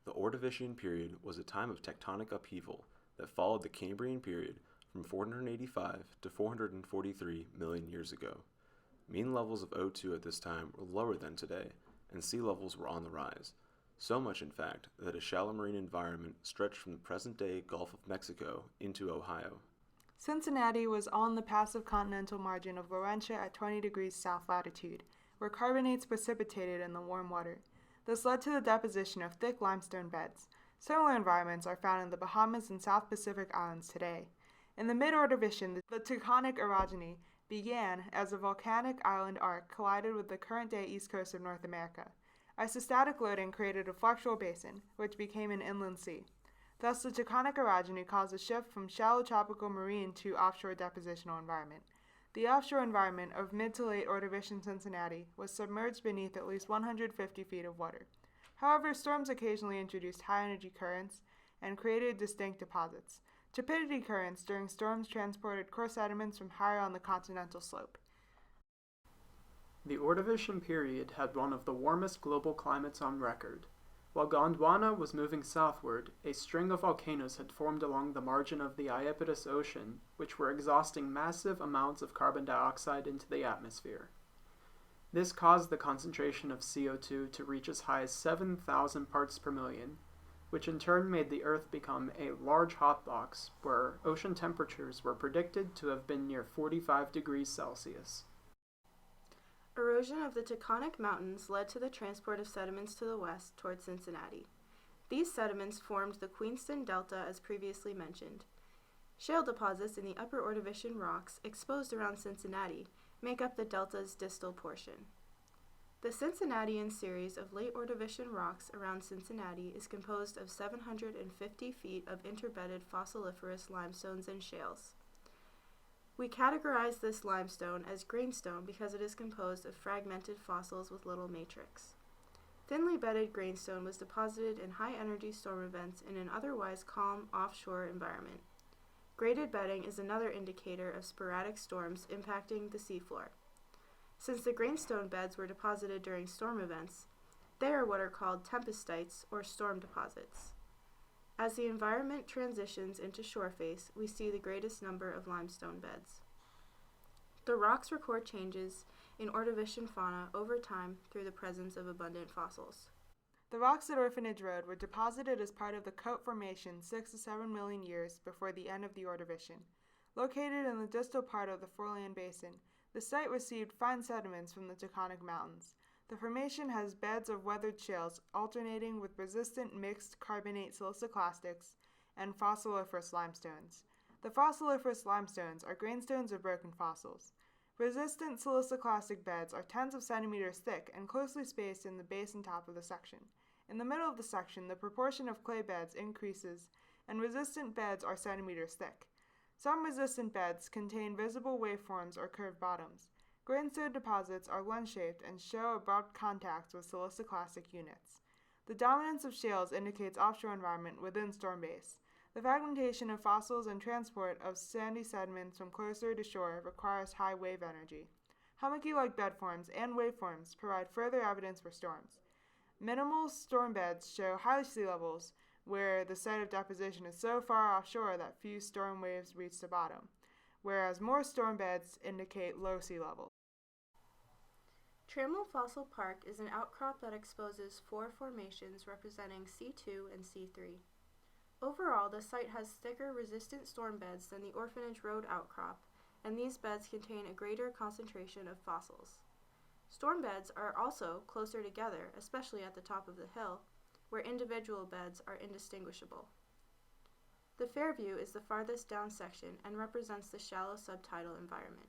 The Ordovician period was a time of tectonic upheaval that followed the Cambrian period from 485 to 443 million years ago. Mean levels of O2 at this time were lower than today, and sea levels were on the rise, so much in fact that a shallow marine environment stretched from the present-day Gulf of Mexico into Ohio. Cincinnati was on the passive continental margin of Laurentia at 20 degrees south latitude, where carbonates precipitated in the warm water. This led to the deposition of thick limestone beds. Similar environments are found in the Bahamas and South Pacific Islands today. In the mid-Ordovician, the tectonic orogeny began as a volcanic island arc collided with the current-day east coast of North America. Isostatic loading created a fluxual basin, which became an inland sea. Thus, the tectonic orogeny caused a shift from shallow tropical marine to offshore depositional environment. The offshore environment of mid to late Ordovician Cincinnati was submerged beneath at least 150 feet of water. However, storms occasionally introduced high-energy currents and created distinct deposits. Turbidity currents during storms transported core sediments from higher on the continental slope. The Ordovician period had one of the warmest global climates on record. While Gondwana was moving southward, a string of volcanoes had formed along the margin of the Iapetus Ocean, which were exhausting massive amounts of carbon dioxide into the atmosphere. This caused the concentration of CO2 to reach as high as 7,000 parts per million, which in turn made the Earth become a large hotbox where ocean temperatures were predicted to have been near 45 degrees Celsius. Erosion of the tectonic mountains led to the transport of sediments to the west toward Cincinnati. These sediments formed the Queenston Delta as previously mentioned. Shale deposits in the upper Ordovician rocks exposed around Cincinnati make up the delta's distal portion. The Cincinnatian series of late Ordovician rocks around Cincinnati is composed of 750 feet of interbedded fossiliferous limestones and shales. We categorize this limestone as grainstone because it is composed of fragmented fossils with little matrix. Thinly bedded grainstone was deposited in high-energy storm events in an otherwise calm offshore environment. Graded bedding is another indicator of sporadic storms impacting the seafloor. Since the grainstone beds were deposited during storm events, they are what are called tempestites or storm deposits. As the environment transitions into shore face, we see the greatest number of limestone beds. The rocks record changes in Ordovician fauna over time through the presence of abundant fossils. The rocks at Orphanage Road were deposited as part of the Coat Formation 6 to 7 million years before the end of the Ordovician. Located in the distal part of the Foreland Basin, the site received fine sediments from the tectonic mountains. The formation has beds of weathered shales alternating with resistant mixed carbonate siliciclastics and fossiliferous limestones. The fossiliferous limestones are grainstones of broken fossils. Resistant siliciclastic beds are tens of centimeters thick and closely spaced in the base and top of the section. In the middle of the section, the proportion of clay beds increases, and resistant beds are centimeters thick. Some resistant beds contain visible waveforms or curved bottoms. Grainstone deposits are lens-shaped and show abrupt contacts with siliciclastic units. The dominance of shales indicates offshore environment within storm base. The fragmentation of fossils and transport of sandy sediments from closer to shore requires high wave energy. Hummocky-like bed forms and waveforms provide further evidence for storms. Minimal storm beds show high sea levels, where the site of deposition is so far offshore that few storm waves reach the bottom, whereas more storm beds indicate low sea levels. Trammell Fossil Park is an outcrop that exposes 4 formations representing C2 and C3. Overall, the site has thicker resistant storm beds than the Orphanage Road outcrop, and these beds contain a greater concentration of fossils. Storm beds are also closer together, especially at the top of the hill, where individual beds are indistinguishable. The Fairview is the farthest down section and represents the shallow subtidal environment.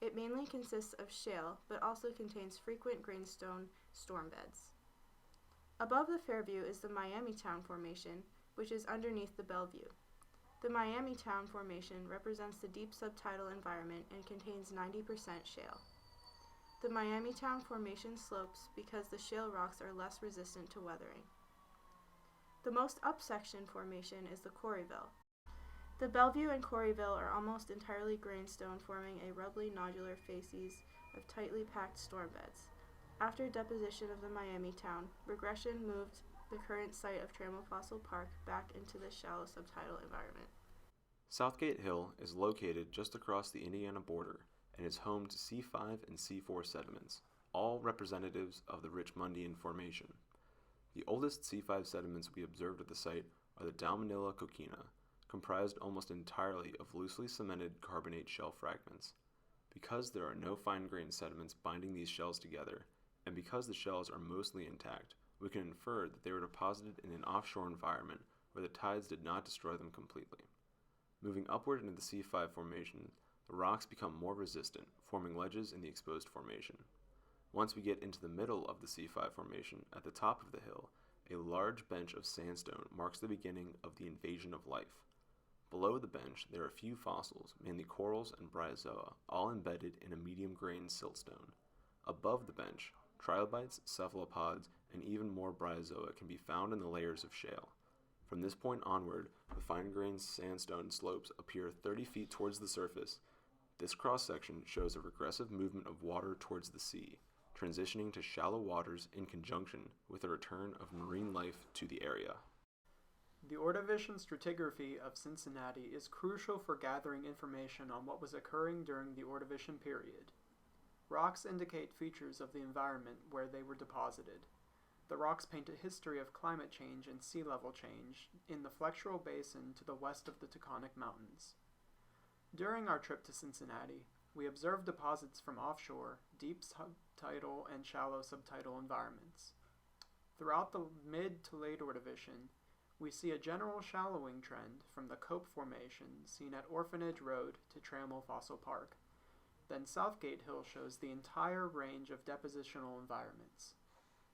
It mainly consists of shale, but also contains frequent grainstone storm beds. Above the Fairview is the Miamitown Formation, which is underneath the Bellevue. The Miamitown Formation represents the deep subtidal environment and contains 90% shale. The Miamitown Formation slopes because the shale rocks are less resistant to weathering. The most upsection formation is the Corryville. The Bellevue and Corryville are almost entirely grainstone, forming a rubbly nodular facies of tightly packed storm beds. After deposition of the Miamitown, regression moved the current site of Trammell Fossil Park back into the shallow subtidal environment. Southgate Hill is located just across the Indiana border and is home to C5 and C4 sediments, all representatives of the Richmondian Formation. The oldest C5 sediments we observed at the site are the Dalmanilla coquina, comprised almost entirely of loosely cemented carbonate shell fragments. Because there are no fine-grained sediments binding these shells together, and because the shells are mostly intact, we can infer that they were deposited in an offshore environment where the tides did not destroy them completely. Moving upward into the C5 formation, the rocks become more resistant, forming ledges in the exposed formation. Once we get into the middle of the C5 formation, at the top of the hill, a large bench of sandstone marks the beginning of the invasion of life. Below the bench, there are a few fossils, mainly corals and bryozoa, all embedded in a medium-grained siltstone. Above the bench, trilobites, cephalopods, and even more bryozoa can be found in the layers of shale. From this point onward, the fine-grained sandstone slopes appear 30 feet towards the surface. This cross-section shows a regressive movement of water towards the sea, transitioning to shallow waters in conjunction with a return of marine life to the area. The Ordovician stratigraphy of Cincinnati is crucial for gathering information on what was occurring during the Ordovician period. Rocks indicate features of the environment where they were deposited. The rocks paint a history of climate change and sea level change in the flexural basin to the west of the Taconic Mountains. During our trip to Cincinnati, we observed deposits from offshore, deep subtidal, and shallow subtidal environments. Throughout the mid to late Ordovician, we see a general shallowing trend from the Cope Formation seen at Orphanage Road to Trammell Fossil Park. Then Southgate Hill shows the entire range of depositional environments.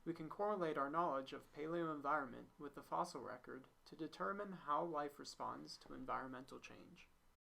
We can correlate our knowledge of paleoenvironment with the fossil record to determine how life responds to environmental change.